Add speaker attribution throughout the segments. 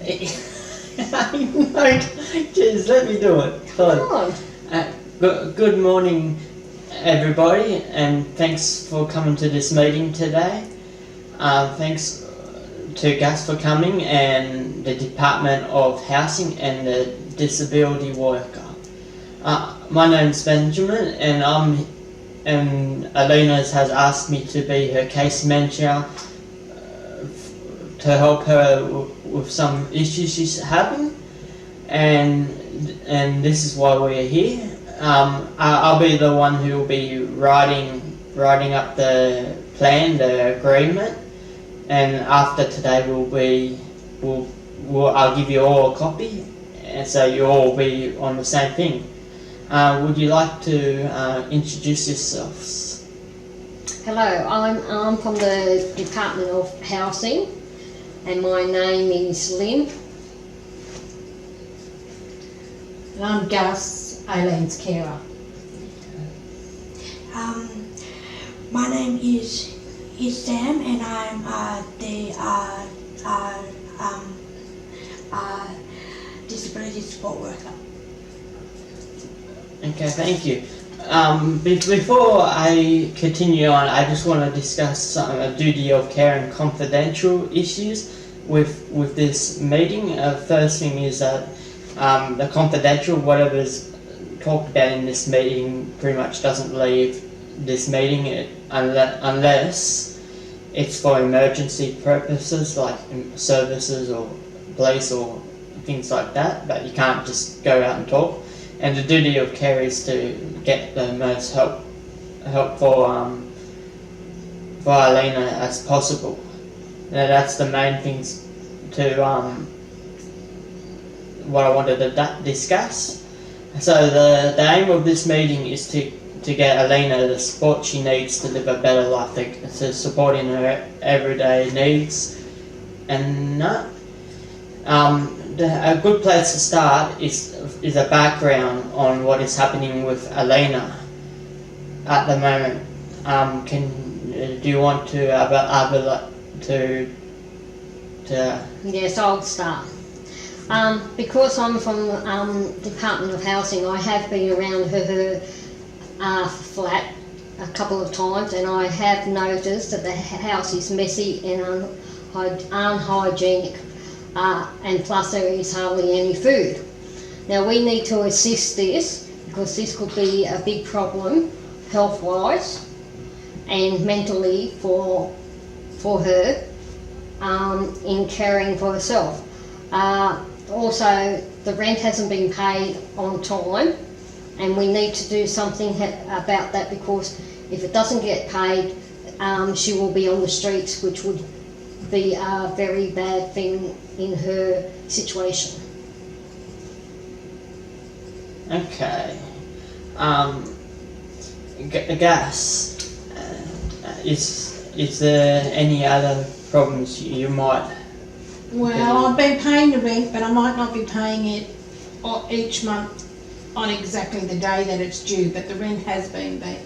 Speaker 1: No, just let me do it.
Speaker 2: Come on.
Speaker 1: Good morning, everybody, and thanks for coming to this meeting today. Thanks to Gus for coming, and the Department of Housing and the Disability Worker. My name's Benjamin, and Alina has asked me to be her case manager to help her with some issues she's having, and this is why we're here. I'll be the one who will be writing up the plan, the agreement, and after today I'll give you all a copy, and so you all will be on the same thing. Would you like to introduce yourselves?
Speaker 2: Hello, I'm from the Department of Housing, and my name is Lynn.
Speaker 3: And I'm Gus, Aileen's carer.
Speaker 4: My name is Sam, and I'm the disability support worker.
Speaker 1: Okay, thank you. Before I continue on, I just want to discuss a duty of care and confidential issues with this meeting. First thing is that the confidential, whatever's talked about in this meeting, pretty much doesn't leave this meeting unless it's for emergency purposes like services or police or things like that, but you can't just go out and talk. And the duty of care is to get the most help for Alina as possible. Now that's the main things to what I wanted to discuss. So the aim of this meeting is to get Alina the support she needs to live a better life, to support in her everyday needs, and a good place to start is a background on what is happening with Alina at the moment. Do you want to
Speaker 2: Yes, I'll start. Because I'm from Department of Housing, I have been around her flat a couple of times, and I have noticed that the house is messy and unhygienic, and plus there is hardly any food. Now we need to assist this, because this could be a big problem health-wise and mentally for her in caring for herself. Also, the rent hasn't been paid on time, and we need to do something about that, because if it doesn't get paid, she will be on the streets, which would be a very bad thing in her situation.
Speaker 1: Okay. Gas. Is there any other problems you might?
Speaker 3: Well, I've been paying the rent, but I might not be paying it each month on exactly the day that it's due. But the rent has been paid.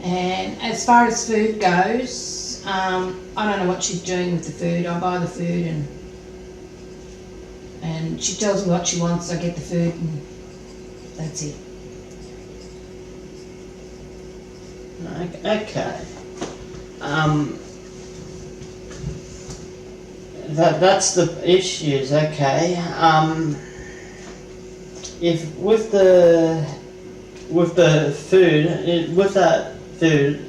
Speaker 3: And as far as food goes, I don't know what she's doing with the food. I buy the food and she tells me what she wants. I get the food, and that's it.
Speaker 1: Okay. That's the issues. Okay. If with that food,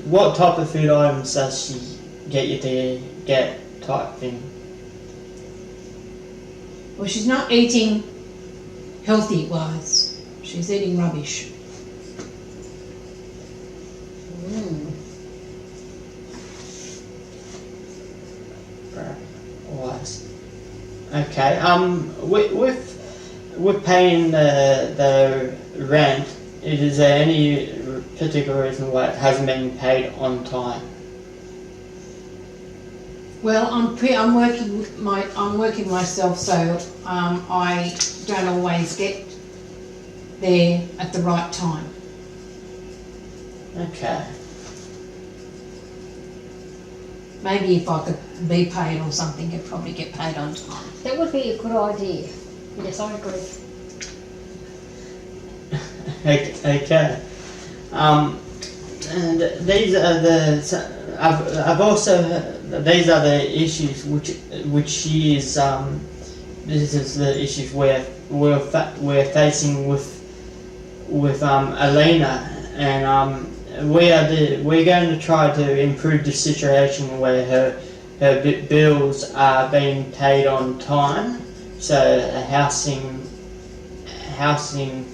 Speaker 1: what type of food items does she get you to get type thing?
Speaker 3: Well, she's not eating healthy-wise. She's eating rubbish.
Speaker 1: Wise. Okay. With paying the rent, is there any particular reason why it hasn't been paid on time?
Speaker 3: Well, I'm working myself, so I don't always get there at the right time.
Speaker 1: Okay.
Speaker 3: maybe if I could be paid or something, it'd probably get paid on time.
Speaker 2: That would be a good idea. Yes, I agree.
Speaker 1: Okay. And these are the. I've also these are the issues which she is. This is the issues we're facing with Alina, and we're going to try to improve the situation where her bills are being paid on time. So the housing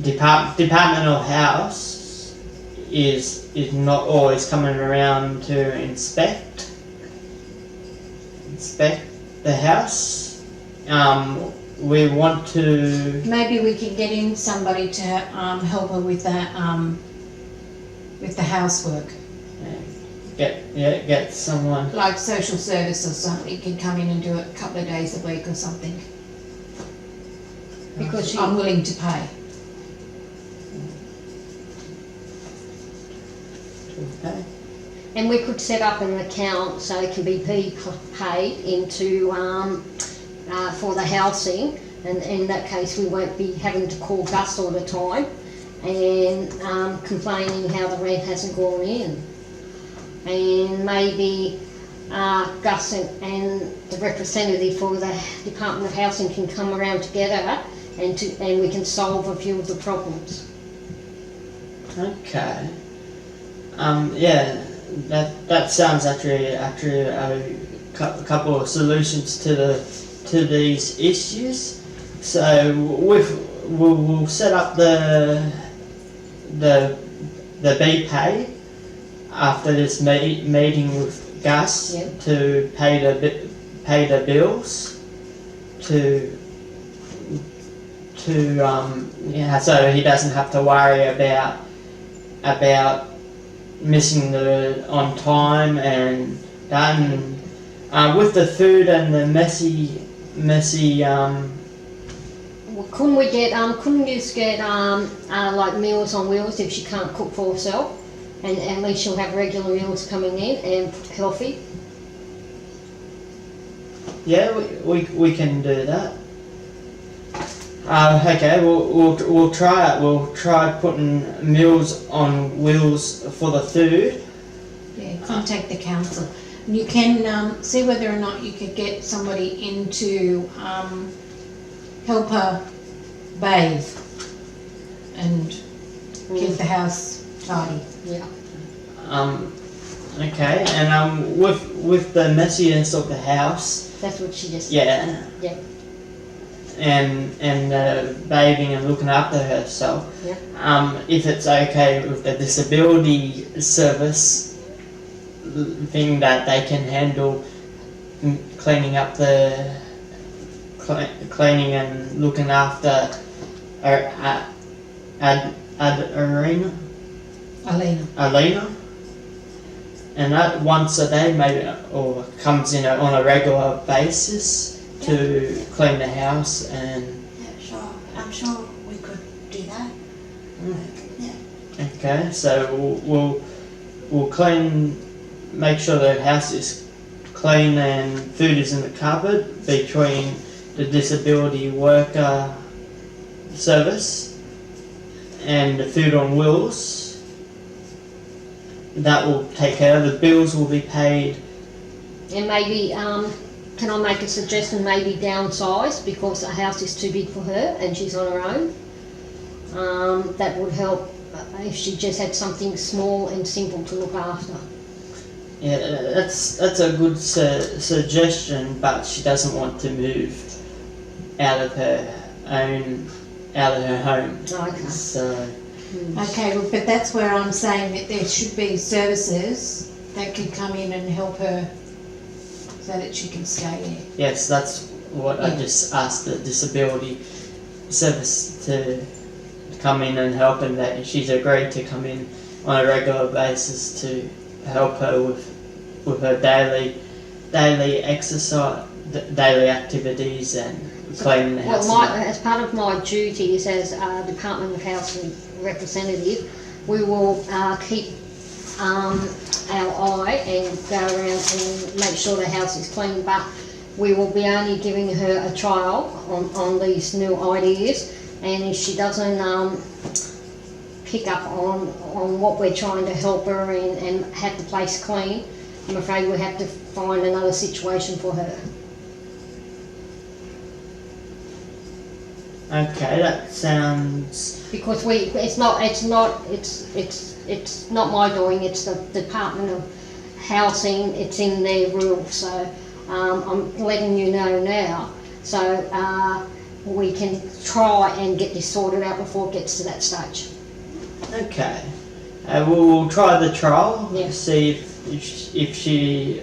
Speaker 1: Department of House is not always coming around to inspect the house. We want to.
Speaker 3: Maybe we could get in somebody to help her with the housework.
Speaker 1: Get someone.
Speaker 3: Like social service or something, could come in and do it a couple of days a week or something.
Speaker 2: Because
Speaker 3: I'm willing to pay.
Speaker 1: Okay.
Speaker 2: and we could set up an account so it can be paid into for the housing, and in that case we won't be having to call Gus all the time and complaining how the rent hasn't gone in. And maybe Gus and the representative for the Department of Housing can come around together and we can solve a few of the problems.
Speaker 1: Okay. Yeah, that sounds actually a couple of solutions to these issues. So we'll set up the B-Pay after this meeting with Gus.
Speaker 2: Yep.
Speaker 1: To pay the bills so he doesn't have to worry about missing the on time and done. With the food and the messy
Speaker 2: Well, couldn't we get couldn't you just get like Meals on Wheels if she can't cook for herself, and at least she'll have regular meals coming in and healthy.
Speaker 1: yeah, we can do that. Okay, we'll try it. We'll try putting Meals on Wheels for the food.
Speaker 3: Yeah, contact the council. And you can see whether or not you could get somebody in to help her bathe and keep the house tidy.
Speaker 2: Yeah.
Speaker 1: Okay, and with the messiness of the house.
Speaker 2: That's what she just
Speaker 1: Yeah.
Speaker 2: Yeah.
Speaker 1: And bathing and looking after herself.
Speaker 2: Yeah.
Speaker 1: If it's okay with the disability service thing that they can handle cleaning up cleaning and looking after Alina, and that once a day maybe, or comes in on a regular basis to clean the house and.
Speaker 4: Yeah, sure. I'm sure we could do that. Yeah.
Speaker 1: Okay, so we'll clean, make sure the house is clean and food is in the cupboard between the disability worker service and the food on wheels. That will take care of the bills. Will be paid.
Speaker 2: And maybe can I make a suggestion? Maybe downsize because the house is too big for her and she's on her own. That would help if she just had something small and simple to look after.
Speaker 1: Yeah, that's a good suggestion, but she doesn't want to move out of her home.
Speaker 2: Okay.
Speaker 1: So.
Speaker 3: Okay, well, but that's where I'm saying that there should be services that could come in and help her so that she can stay there.
Speaker 1: Yes, that's what I just asked the disability service to come in and help, and that she's agreed to come in on a regular basis to help her with her daily exercise, daily activities and cleaning the house.
Speaker 2: Well, as part of my duties as Department of Housing representative, we will keep our eye and go around and make sure the house is clean, but we will be only giving her a trial on these new ideas, and if she doesn't pick up on what we're trying to help her and have the place clean, I'm afraid we have to find another situation for her.
Speaker 1: Okay, that sounds.
Speaker 2: Because it's not my doing, it's the Department of Housing, it's in their rules, so I'm letting you know now, so we can try and get this sorted out before it gets to that stage.
Speaker 1: Okay. We'll try the trial.
Speaker 2: Yeah.
Speaker 1: See if she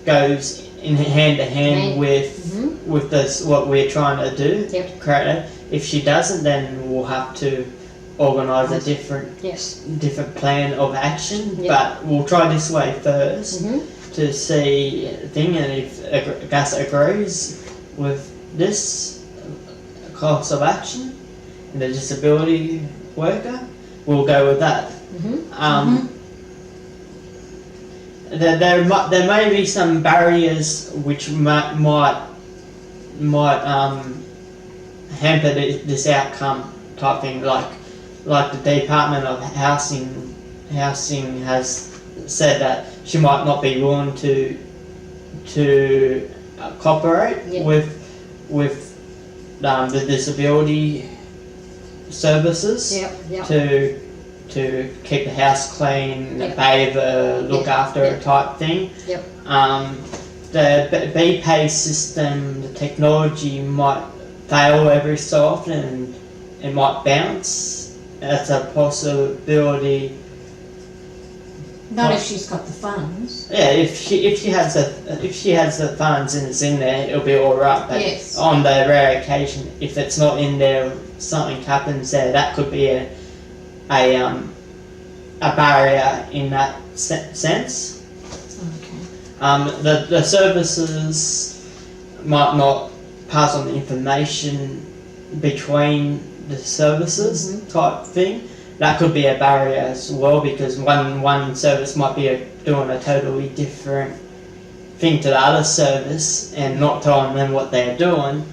Speaker 1: goes in hand to hand with this what we're trying to do.
Speaker 2: Yep.
Speaker 1: Correct. If she doesn't, then we'll have to organise a different plan of action.
Speaker 2: Yep.
Speaker 1: But we'll try this way first to see thing, and if Gus agrees with this course of action, and the disability worker, we'll go with that. There may be some barriers which might hamper this outcome type thing, like the Department of Housing has said that she might not be willing to cooperate with the disability services to keep the house clean, bathe her, look after her type thing. The BPay system, the technology might fail every so often and it might bounce. That's a possibility.
Speaker 3: Not if she's got the funds.
Speaker 1: Yeah, if she has the funds and it's in there, it'll be all right. But on the rare occasion, if it's not in there, something happens there. That could be a barrier in that sense.
Speaker 3: Okay.
Speaker 1: The services might not pass on the information between the services type thing. That could be a barrier as well, because one service might be doing a totally different thing to the other service and not telling them what they're doing,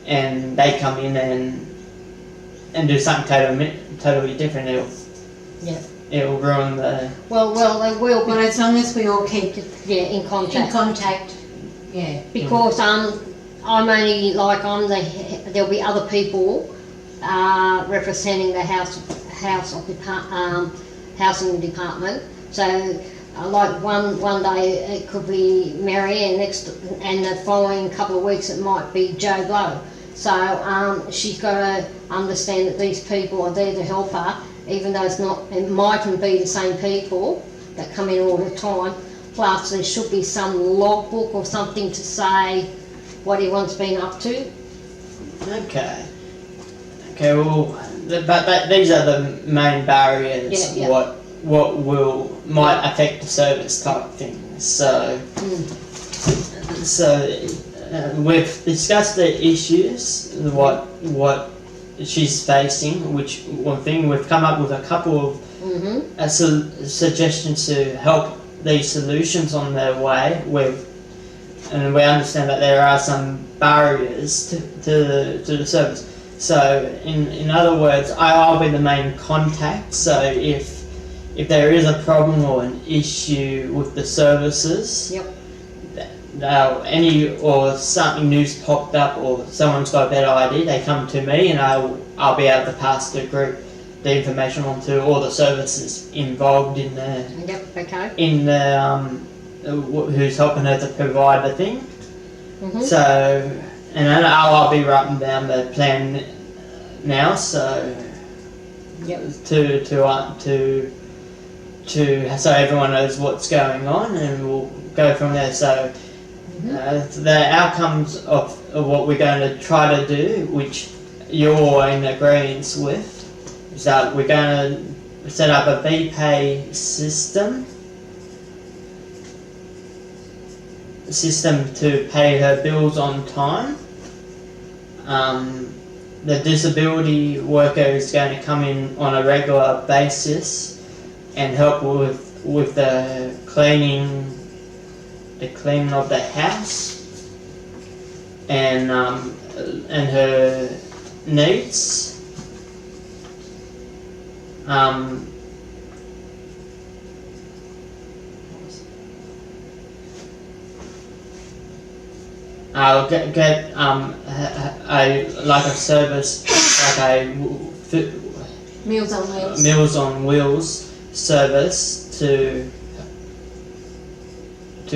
Speaker 1: and they come in and do something totally different. It'll ruin the.
Speaker 2: Well, they will be.
Speaker 3: But as long as we all keep
Speaker 2: in contact. Because I'm only there'll be other people representing the housing department. So like one day it could be Mary, and the following couple of weeks it might be Joe Blow. So she's got to understand that these people are there to help her, even though it mightn't be the same people that come in all the time. Plus there should be some logbook or something to say what everyone's been up to.
Speaker 1: Okay, well, but these are the main barriers. What might affect the service type thing. So we've discussed the issues, what she's facing. Which one thing we've come up with a couple of suggestions to help these solutions on their way. And we understand that there are some barriers to the service. So in other words, I'll be the main contact. So if there is a problem or an issue with the services, or something new's popped up or someone's got a better idea, they come to me and I'll be able to pass the group the information on to all the services involved in the who's helping her to provide the thing. So, and then I'll be writing down the plan now. So, so everyone knows what's going on, and we'll go from there. So, the outcomes of what we're going to try to do, which you're all in agreement with, is that we're going to set up a BPay system to pay her bills on time. The disability worker is going to come in on a regular basis and help with with the cleaning of the house and her needs. I'll get a service, like a
Speaker 3: Meals on Wheels.
Speaker 1: Meals on Wheels service to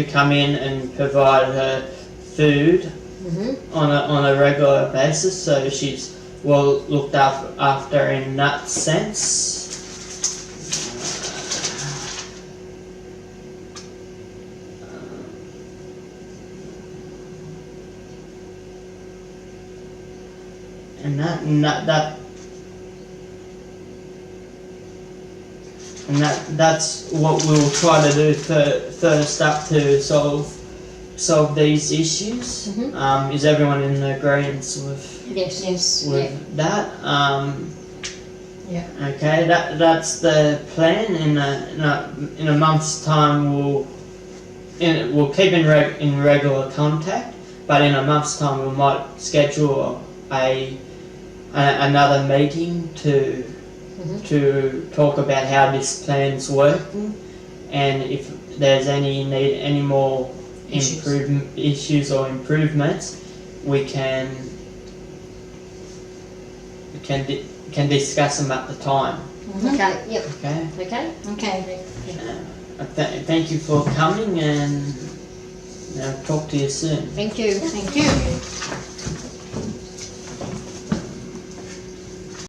Speaker 1: come in and provide her food on a regular basis, so she's well looked after in that sense. And that's what we'll try to do first up to solve these issues. Is everyone in agreement with
Speaker 2: Yes.
Speaker 1: that?
Speaker 3: Yeah.
Speaker 1: Okay, that's the plan. In a month's time, we'll keep in regular contact, but in a month's time, we might schedule another meeting to talk about how this plan's working, and if there's any more issues or improvements, we can discuss them at the time.
Speaker 2: Okay, yep.
Speaker 1: Okay.
Speaker 2: Okay.
Speaker 1: Thank you for coming, and talk to you soon.
Speaker 2: Thank you.
Speaker 3: Thank you.